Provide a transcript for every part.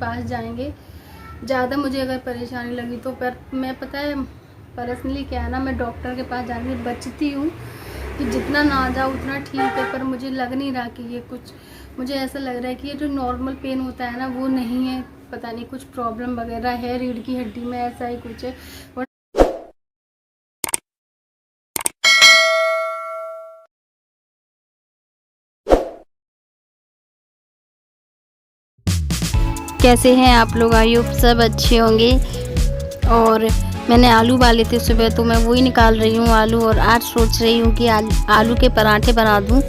पास जाएंगे। ज़्यादा मुझे अगर परेशानी लगी तो पर मैं पता है पर्सनली क्या है ना, मैं डॉक्टर के पास जाने से बचती हूँ कि जितना ना जाओ उतना ठीक है। पर मुझे लग नहीं रहा कि ये कुछ, मुझे ऐसा लग रहा है कि ये जो नॉर्मल पेन होता है ना वो नहीं है, पता नहीं कुछ प्रॉब्लम वगैरह है रीढ़ की हड्डी में, ऐसा ही कुछ है। और कैसे हैं आप लोग? आई होप सब अच्छे होंगे। और मैंने आलू उबाले थे सुबह, तो मैं वही निकाल रही हूँ आलू। और आज सोच रही हूँ कि आलू के पराठे बना दूँ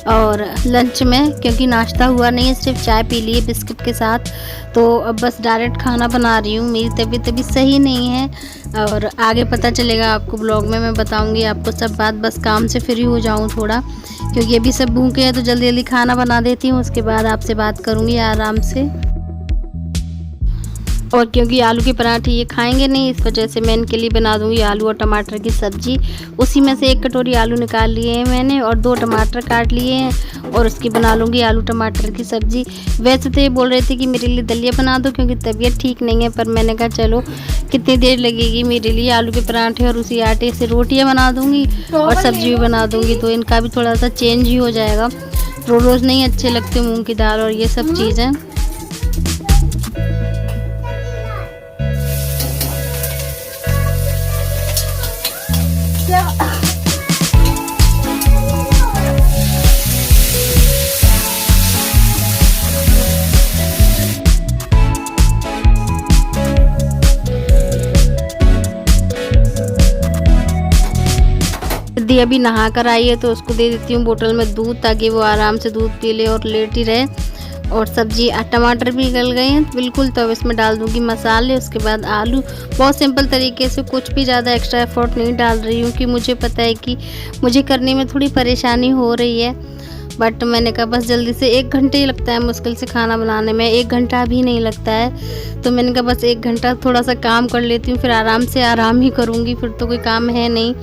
और लंच में, क्योंकि नाश्ता हुआ नहीं है, सिर्फ चाय पी ली है बिस्किट के साथ। तो अब बस डायरेक्ट खाना बना रही हूँ। मेरी तबीयत अभी सही नहीं है और आगे पता चलेगा आपको, ब्लॉग में मैं बताऊँगी आपको सब बात। बस काम से फ्री हो जाऊँ थोड़ा, क्योंकि अभी सब भूखे हैं, तो जल्दी जल्दी खाना बना देती हूँ। उसके बाद आपसे बात करूँगी आराम से। और क्योंकि आलू के पराठे ये खाएंगे नहीं, इस वजह से मैं इनके लिए बना दूंगी आलू और टमाटर की सब्जी। उसी में से 1 कटोरी आलू निकाल लिए हैं मैंने और 2 टमाटर काट लिए हैं और उसकी बना लूँगी आलू टमाटर की सब्जी। वैसे तो ये बोल रहे थे कि मेरे लिए दलिया बना दो, क्योंकि तबीयत ठीक नहीं है, पर मैंने कहा चलो कितनी देर लगेगी मेरे लिए, आलू के पराठे और उसी आटे से रोटियाँ बना दूँगी और सब्जी भी बना दूँगी। तो इनका भी थोड़ा सा चेंज ही हो जाएगा, रोज़ रोज़ नहीं अच्छे लगते मूँग की दाल और ये सब चीज़ें। सिद्धि अभी नहा कर आई है, तो उसको दे देती हूँ बोतल में दूध, ताकि वो आराम से दूध पी ले और लेट ही रहे। और सब्जी टमाटर भी गल गए हैं बिल्कुल, तो अब इसमें डाल दूँगी मसाले। उसके बाद आलू, बहुत सिंपल तरीके से, कुछ भी ज़्यादा एक्स्ट्रा एफर्ट नहीं डाल रही हूँ, कि मुझे पता है कि मुझे करने में थोड़ी परेशानी हो रही है। बट मैंने कहा बस जल्दी से, 1 घंटे ही लगता है मुश्किल से खाना बनाने में, 1 घंटा भी नहीं लगता है। तो मैंने कहा बस 1 घंटा थोड़ा सा काम कर लेती हूँ, फिर आराम से आराम ही करूँगी, फिर तो कोई काम है नहीं।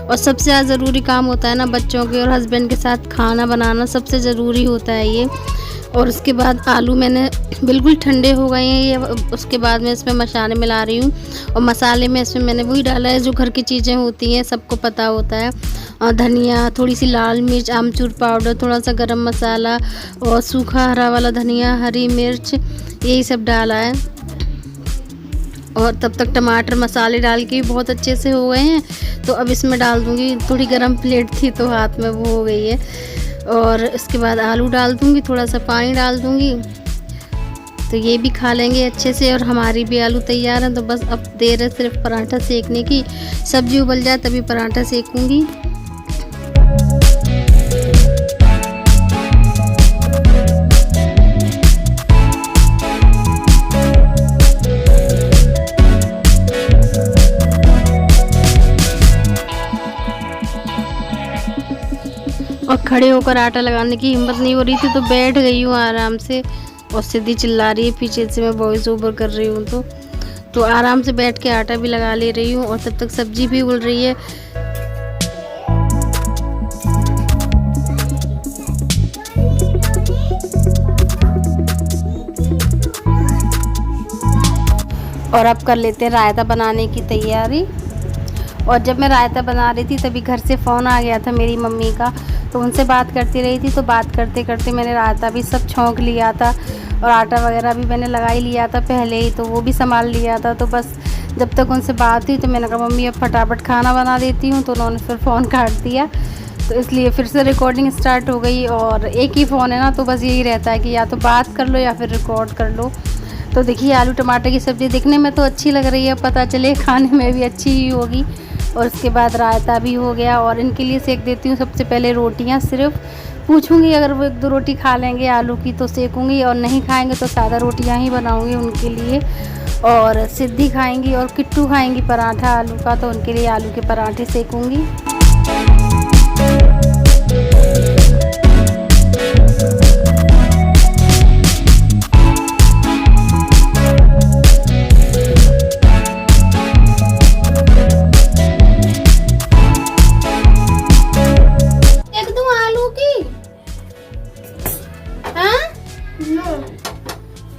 और सबसे ज़्यादा ज़रूरी काम होता है ना बच्चों के और हस्बैंड के साथ खाना बनाना, सबसे ज़रूरी होता है ये। और उसके बाद आलू मैंने बिल्कुल ठंडे हो गए हैं ये। उसके बाद मैं इसमें मसाले मिला रही हूँ, और मसाले में इसमें मैंने वही डाला है जो घर की चीज़ें होती हैं, सबको पता होता है। धनिया, थोड़ी सी लाल मिर्च, आमचूर पाउडर, थोड़ा सा गरम मसाला और सूखा हरा वाला धनिया, हरी मिर्च, यही सब डाला है। और तब तक टमाटर मसाले डाल के भी बहुत अच्छे से हो गए हैं। तो अब इसमें डाल दूँगी, थोड़ी गरम प्लेट थी तो हाथ में वो हो गई है। और इसके बाद आलू डाल दूँगी, थोड़ा सा पानी डाल दूँगी, तो ये भी खा लेंगे अच्छे से। और हमारी भी आलू तैयार है। तो बस अब देर है सिर्फ पराठा सेकने की, सब्जी उबल जाए तभी पराठा सेकूँगी। और खड़े होकर आटा लगाने की हिम्मत नहीं हो रही थी, तो बैठ गई हूँ आराम से। और सिद्धि चिल्ला रही है पीछे से, मैं वॉइस ओवर कर रही हूँ तो आराम से बैठ के आटा भी लगा ले रही हूँ, और तब तक सब्जी भी उबल रही है। और अब कर लेते हैं रायता बनाने की तैयारी। और जब मैं रायता बना रही थी तभी घर से फ़ोन आ गया था मेरी मम्मी का, तो उनसे बात करती रही थी। तो बात करते करते मैंने रायता भी सब छौंक लिया था, और आटा वगैरह भी मैंने लगा ही लिया था पहले ही, तो वो भी संभाल लिया था। तो बस जब तक उनसे बात हुई तो मैंने कहा मम्मी अब फटाफट खाना बना देती हूँ, तो उन्होंने फिर फ़ोन काट दिया। तो इसलिए फिर से रिकॉर्डिंग स्टार्ट हो गई। और एक ही फ़ोन है ना, तो बस यही रहता है कि या तो बात कर लो या फिर रिकॉर्ड कर लो। तो देखिए आलू टमाटर की सब्ज़ी दिखने में तो अच्छी लग रही है, पता चले खाने में भी अच्छी ही होगी। और उसके बाद रायता भी हो गया, और इनके लिए सेक देती हूँ सबसे पहले रोटियाँ। सिर्फ पूछूंगी, अगर वो 1-2 रोटी खा लेंगे आलू की तो सेकूंगी, और नहीं खाएंगे तो सादा रोटियाँ ही बनाऊंगी उनके लिए। और सिद्धि खाएंगी और किट्टू खाएंगी पराठा आलू का, तो उनके लिए आलू के पराठे सेकूंगी।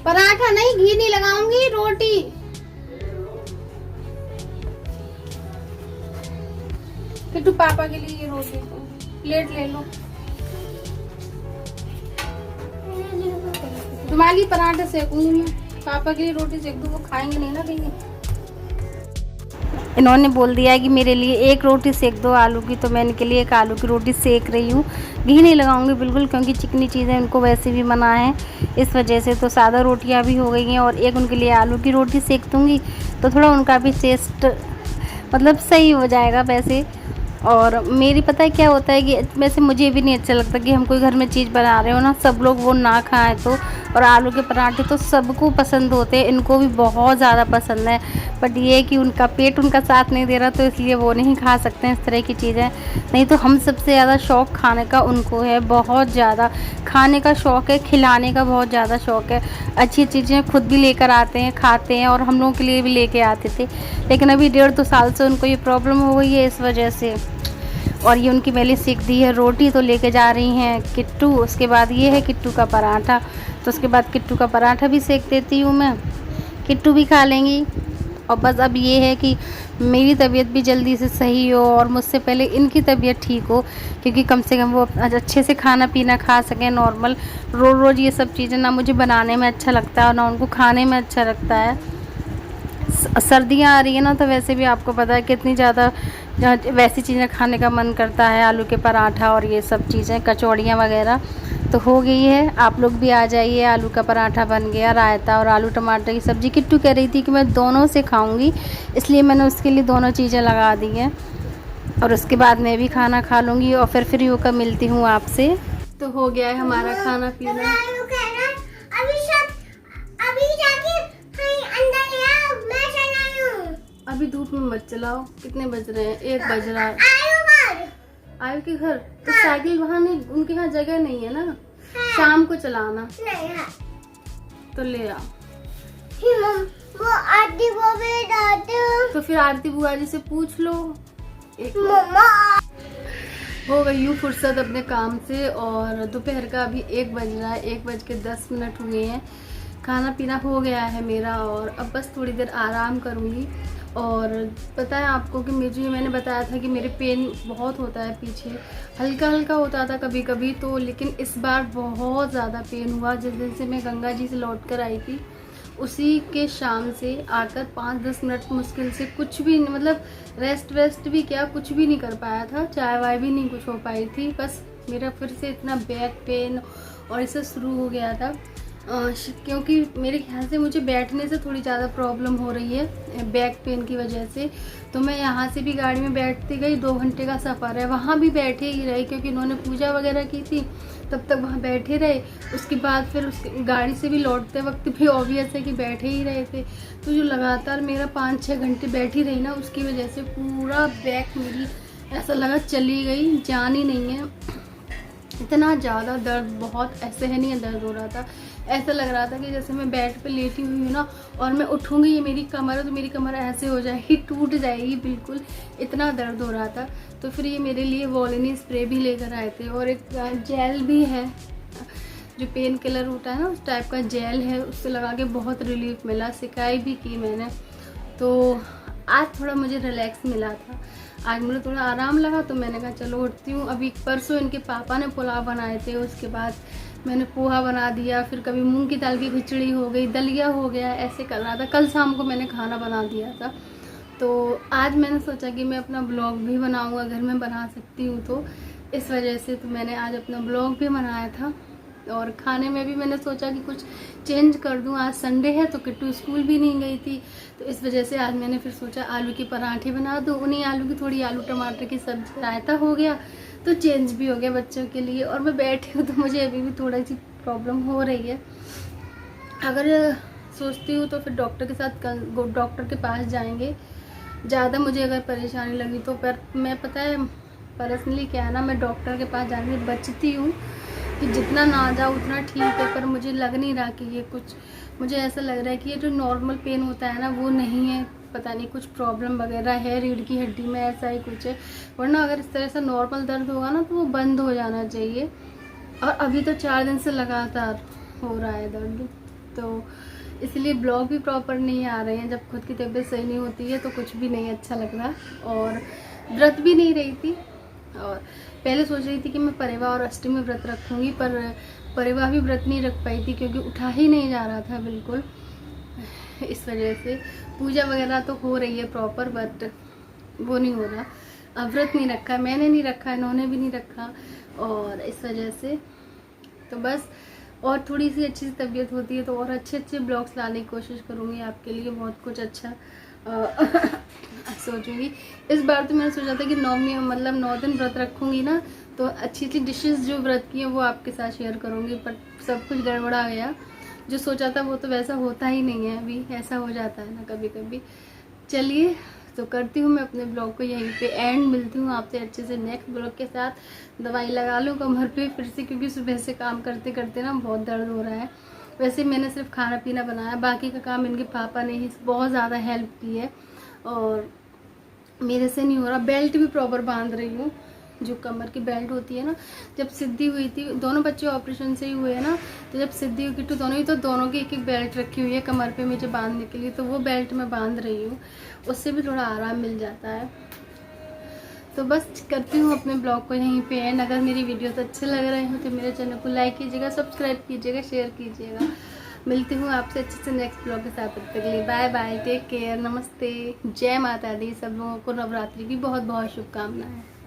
पराठा नहीं नहीं, घी नहीं लगाऊंगी, रोटी। किट्टू पापा के लिए ये रोटी प्लेट ले लो। तुम्हारे लिए पराठे सेकूंगी मैं, पापा के लिए रोटी सेक दूँ, वो खाएंगे नहीं ना कहीं। इन्होंने बोल दिया है कि मेरे लिए एक रोटी सेक दो आलू की, तो मैं इनके लिए एक आलू की रोटी सेक रही हूँ। घी नहीं लगाऊंगी बिल्कुल, क्योंकि चिकनी चीज़ें उनको वैसे भी मना है, इस वजह से। तो सादा रोटियाँ भी हो गई हैं और एक उनके लिए आलू की रोटी सेक दूँगी, तो थोड़ा उनका भी टेस्ट मतलब सही हो जाएगा वैसे। और मेरी पता है क्या होता है कि वैसे मुझे भी नहीं अच्छा लगता कि हम कोई घर में चीज़ बना रहे हो ना, सब लोग वो ना खाएं तो। और आलू के पराठे तो सबको पसंद होते हैं, इनको भी बहुत ज़्यादा पसंद है। बट ये है कि उनका पेट उनका साथ नहीं दे रहा, तो इसलिए वो नहीं खा सकते हैं इस तरह की चीज़ें। नहीं तो हम सबसे ज़्यादा शौक़ खाने का उनको है, बहुत ज़्यादा खाने का शौक़ है, खिलाने का बहुत ज़्यादा शौक़ है। अच्छी चीज़ें खुद भी लेकर आते हैं, खाते हैं, और हम लोगों के लिए भी लेके आते थे। लेकिन अभी 1.5-2 साल से उनको ये प्रॉब्लम हो गई है, इस वजह से। और ये उनकी मैंने सीख दी है रोटी, तो लेके जा रही हैं किट्टू। उसके बाद ये है किट्टू का पराठा, तो उसके बाद किट्टू का पराठा भी सेक देती हूँ मैं, किट्टू भी खा लेंगी। और बस अब ये है कि मेरी तबीयत भी जल्दी से सही हो और मुझसे पहले इनकी तबीयत ठीक हो, क्योंकि कम से कम वो अच्छे से खाना पीना खा सकें नॉर्मल। रोज़ रोज़ ये सब चीज़ें ना मुझे बनाने में अच्छा लगता है और ना उनको खाने में अच्छा लगता है। सर्दियाँ आ रही है ना, तो वैसे भी आपको पता है कितनी ज़्यादा वैसी चीज़ें खाने का मन करता है, आलू के पराठा और ये सब चीज़ें, कचौड़ियाँ वगैरह। तो हो गई है, आप लोग भी आ जाइए। आलू का पराठा बन गया, रायता और आलू टमाटर की सब्ज़ी। किट्टू कह रही थी कि मैं दोनों से खाऊंगी, इसलिए मैंने उसके लिए दोनों चीज़ें लगा दी हैं। और उसके बाद मैं भी खाना खा लूँगी और फिर फ्री होकर मिलती हूँ आपसे। तो हो गया है हमारा खाना पीना। अभी धूप में मत चलाओ, कितने बज रहे हैं? 1 बज रहा है। आयु के घर तो साइकिल वहाँ नहीं, उनके यहाँ जगह नहीं है ना, शाम को चलाना। नहीं है तो ले आओ। वो आरती तो फिर आरती बुआ जी से पूछ लो। हो गई यूँ फुर्सत अपने काम से, और दोपहर का अभी 1 बज रहा है, 1:10 हुए हैं। खाना पीना हो गया है मेरा, और अब बस थोड़ी देर आराम करूँगी। और पता है आपको कि मैंने बताया था कि मेरे पेन बहुत होता है पीछे, हल्का हल्का होता था कभी कभी तो, लेकिन इस बार बहुत ज़्यादा पेन हुआ। जिस दिन से मैं गंगा जी से लौट कर आई थी, उसी के शाम से आकर 5-10 मिनट मुश्किल से कुछ भी मतलब रेस्ट भी क्या, कुछ भी नहीं कर पाया था, चाय वाय भी नहीं कुछ हो पाई थी। बस मेरा फिर से इतना बैक पेन और इसे शुरू हो गया था, क्योंकि मेरे ख्याल से मुझे बैठने से थोड़ी ज़्यादा प्रॉब्लम हो रही है बैक पेन की वजह से। तो मैं यहाँ से भी गाड़ी में बैठती गई, 2 घंटे का सफ़र है, वहाँ भी बैठे ही रहे, क्योंकि इन्होंने पूजा वगैरह की थी, तब तक वहाँ बैठे रहे। उसके बाद फिर उस गाड़ी से भी लौटते वक्त भी ऑब्वियस है कि बैठे ही रहे थे। तो जो लगातार मेरा 5-6 घंटे बैठी रही ना, उसकी वजह से पूरा बैक मेरी ऐसा लगा चली गई, जान ही नहीं है। इतना ज़्यादा दर्द, बहुत असहनीय दर्द हो रहा था। ऐसा लग रहा था कि जैसे मैं बेड पे लेटी हुई हूँ ना, और मैं उठूँगी, ये मेरी कमर है तो मेरी कमर ऐसे हो जाएगी, टूट जाएगी बिल्कुल, इतना दर्द हो रहा था। तो फिर ये मेरे लिए वोलिनी स्प्रे भी लेकर आए थे, और एक जेल भी है जो पेन किलर होता है ना, उस टाइप का जेल है, उससे लगा के बहुत रिलीफ मिला। सिकाई भी की मैंने, तो आज थोड़ा मुझे रिलैक्स मिला था, आज मुझे थोड़ा आराम लगा। तो मैंने कहा चलो उठती हूँ। अभी परसों इनके पापा ने पुलाव बनाए थे, उसके बाद मैंने पोहा बना दिया, फिर कभी मूंग की दाल की खिचड़ी हो गई, दलिया हो गया, ऐसे कर रहा था। कल शाम को मैंने खाना बना दिया था। तो आज मैंने सोचा कि मैं अपना ब्लॉग भी बनाऊँगा, अगर मैं बना सकती हूँ तो, इस वजह से तो मैंने आज अपना ब्लॉग भी बनाया था। और खाने में भी मैंने सोचा कि कुछ चेंज कर दूं। आज संडे है तो किट्टू स्कूल भी नहीं गई थी, तो इस वजह से आज मैंने फिर सोचा आलू के पराठे बना दूं। उन्हीं आलू की थोड़ी आलू टमाटर की सब्जी, रायता हो गया, तो चेंज भी हो गया बच्चों के लिए। और मैं बैठी हूँ तो मुझे अभी भी थोड़ी सी प्रॉब्लम हो रही है। अगर सोचती हूँ तो फिर डॉक्टर के साथ डॉक्टर के पास जाएंगे। ज़्यादा मुझे अगर परेशानी लगी तो, पर मैं पता है पर्सनली क्या है ना, मैं डॉक्टर के पास जाने से बचती हूँ कि जितना ना जाओ उतना ठीक है। पर मुझे लग नहीं रहा कि ये कुछ, मुझे ऐसा लग रहा है कि ये जो नॉर्मल पेन होता है ना, वो नहीं है, पता नहीं कुछ प्रॉब्लम वगैरह है रीढ़ की हड्डी में, ऐसा ही कुछ है। वरना अगर इस तरह से नॉर्मल दर्द होगा ना तो वो बंद हो जाना चाहिए। और अभी तो 4 दिन से लगातार हो रहा है दर्द, तो इसलिए ब्लॉग भी प्रॉपर नहीं आ रहे हैं। जब खुद की तबीयत सही नहीं होती है तो कुछ भी नहीं अच्छा लग रहा, और व्रत भी नहीं रही थी। और पहले सोच रही थी कि मैं परेवा और अष्टमी व्रत रखूँगी, पर परेवा भी व्रत नहीं रख पाई थी क्योंकि उठा ही नहीं जा रहा था बिल्कुल। इस वजह से पूजा वगैरह तो हो रही है प्रॉपर, बट वो नहीं हो रहा। अब व्रत नहीं रखा, मैंने नहीं रखा, इन्होंने भी नहीं रखा, और इस वजह से तो बस और थोड़ी सी अच्छी सी तबीयत होती है तो और अच्छे अच्छे ब्लॉग्स लाने की कोशिश करूँगी आपके लिए, बहुत कुछ अच्छा सोचूंगी। इस बार तो मैंने सोचा था कि 9 दिन व्रत रखूँगी ना, तो अच्छी अच्छी डिशेस जो व्रत की हैं वो आपके साथ शेयर करूँगी, पर सब कुछ गड़बड़ा गया। जो सोचा था वो तो वैसा होता ही नहीं है, अभी ऐसा हो जाता है ना कभी कभी। चलिए, तो करती हूँ मैं अपने ब्लॉग को यहीं पे एंड, मिलती हूँ आपसे अच्छे से नेक्स्ट ब्लॉग के साथ। दवाई लगा लूँ कमर पे फिर से, क्योंकि सुबह से काम करते करते ना बहुत दर्द हो रहा है। वैसे मैंने सिर्फ खाना पीना बनाया, बाकी का काम इनके पापा ने ही बहुत ज़्यादा हेल्प की है, और मेरे से नहीं हो रहा। बेल्ट भी प्रॉपर बांध रही हूँ, जो कमर की बेल्ट होती है ना। जब सिद्धि हुई थी, दोनों बच्चे ऑपरेशन से ही हुए हैं ना, तो जब सिद्धि हुई तो दोनों की एक एक बेल्ट रखी हुई है कमर पे मुझे बांधने के लिए, तो वो बेल्ट मैं बांध रही हूँ, उससे भी थोड़ा आराम मिल जाता है। तो बस करती हूँ अपने ब्लॉग को यहीं पे एंड। अगर मेरी वीडियोस अच्छे लग रहे हो तो मेरे चैनल को लाइक कीजिएगा, सब्सक्राइब कीजिएगा, शेयर कीजिएगा। मिलती हूँ आपसे अच्छे से नेक्स्ट ब्लॉग के साथ। तब तक के लिए बाय बाय, टेक केयर, नमस्ते, जय माता दी। सब लोगों को नवरात्रि की बहुत बहुत शुभकामनाएं।